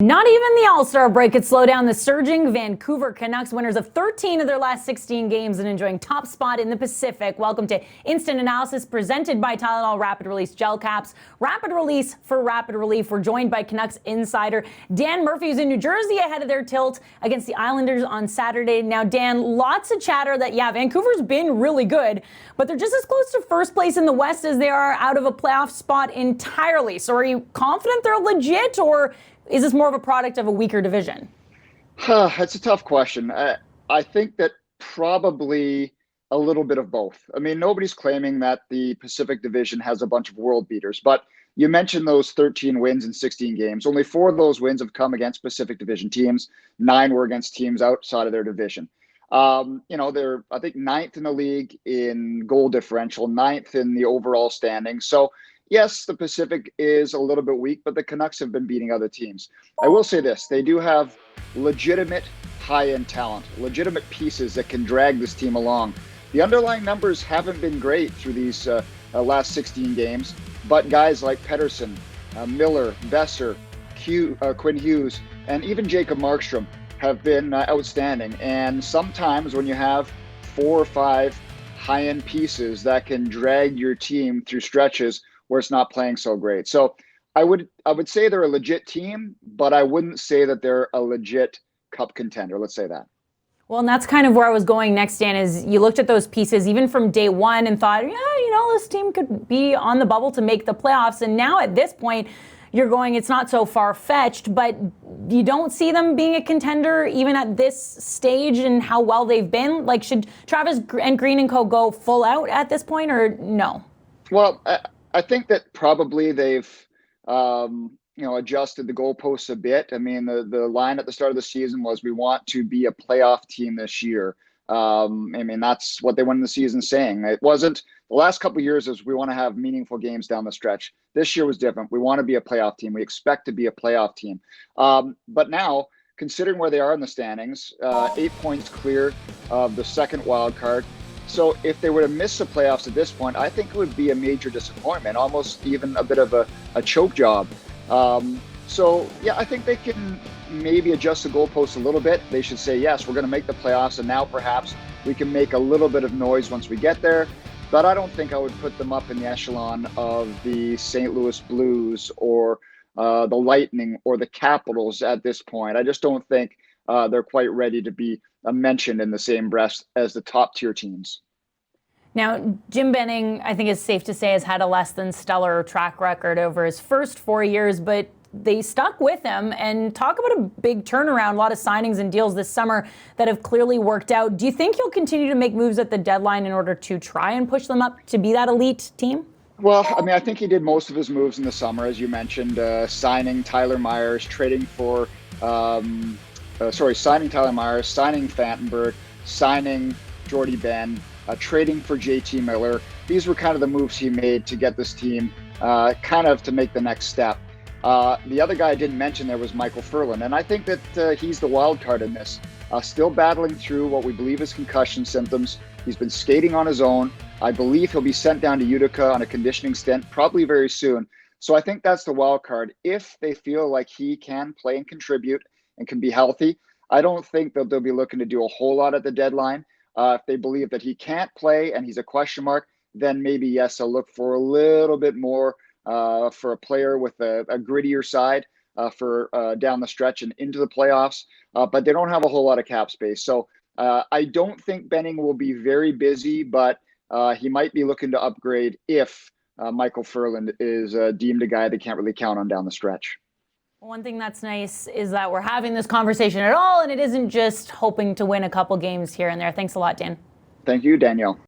Not even the All-Star break could slow down the surging Vancouver Canucks, winners of 13 of their last 16 games and enjoying top spot in the Pacific. Welcome to Instant Analysis presented by Tylenol Rapid Release Gel Caps. Rapid Release for rapid relief. We're joined by Canucks Insider Dan Murphy, who's in New Jersey ahead of their tilt against the Islanders on Saturday. Now, Dan, lots of chatter that, Vancouver's been really good, but they're just as close to first place in the West as they are out of a playoff spot entirely. So are you confident they're legit, or is this more of a product of a weaker division? That's a tough question. I think that probably a little bit of both. I mean, nobody's claiming that the Pacific Division has a bunch of world beaters, but you mentioned those 13 wins in 16 games. Only 4 of those wins have come against Pacific Division teams. 9 were against teams outside of their division. They're, I think, 9th in the league in goal differential, 9th in the overall standing. So yes, the Pacific is a little bit weak, but the Canucks have been beating other teams. I will say this, they do have legitimate high-end talent, legitimate pieces that can drag this team along. The underlying numbers haven't been great through these last 16 games, but guys like Pettersson, Miller, Besser, Quinn Hughes, and even Jacob Markstrom have been outstanding. And sometimes when you have 4 or 5 high-end pieces that can drag your team through stretches where it's not playing so great. So I would say they're a legit team, but I wouldn't say that they're a legit cup contender. Let's say that. Well, and that's kind of where I was going next, Dan, is you looked at those pieces even from day one and thought, this team could be on the bubble to make the playoffs. And now at this point, you're going, it's not so far-fetched, but you don't see them being a contender even at this stage and how well they've been? Like, should Travis and Green and co go full out at this point, or no? Well, I think that probably they've, adjusted the goalposts a bit. I mean, the line at the start of the season was, we want to be a playoff team this year. That's what they went in the season saying. It wasn't, the last couple of years is we want to have meaningful games down the stretch. This year was different. We want to be a playoff team. We expect to be a playoff team. But now, considering where they are in the standings, 8 points clear of the second wild card. So if they were to miss the playoffs at this point, I think it would be a major disappointment, almost even a bit of a choke job. I think they can maybe adjust the goalposts a little bit. They should say, yes, we're going to make the playoffs, and now perhaps we can make a little bit of noise once we get there. But I don't think I would put them up in the echelon of the St. Louis Blues or the Lightning or the Capitals at this point. I just don't think they're quite ready to be mentioned in the same breath as the top tier teams. Now, Jim Benning, I think it's safe to say, has had a less than stellar track record over his first 4 years, but they stuck with him. And talk about a big turnaround, a lot of signings and deals this summer that have clearly worked out. Do you think he'll continue to make moves at the deadline in order to try and push them up to be that elite team? Well, I think he did most of his moves in the summer, as you mentioned, signing Tyler Myers, signing Tyler Myers, signing Fantenberg, signing Jordy Ben, trading for JT Miller. These were kind of the moves he made to get this team to make the next step. The other guy I didn't mention there was Michael Ferland, and I think that he's the wild card in this. Still battling through what we believe is concussion symptoms. He's been skating on his own. I believe he'll be sent down to Utica on a conditioning stint probably very soon. So I think that's the wild card. If they feel like he can play and contribute and can be healthy, I don't think that they'll be looking to do a whole lot at the deadline. If they believe that he can't play and he's a question mark, then maybe, yes, I'll look for a little bit more for a player with a grittier side for down the stretch and into the playoffs. But they don't have a whole lot of cap space. So I don't think Benning will be very busy, but he might be looking to upgrade if Michael Ferland is deemed a guy they can't really count on down the stretch. One thing that's nice is that we're having this conversation at all, and it isn't just hoping to win a couple games here and there. Thanks a lot, Dan. Thank you, Danielle.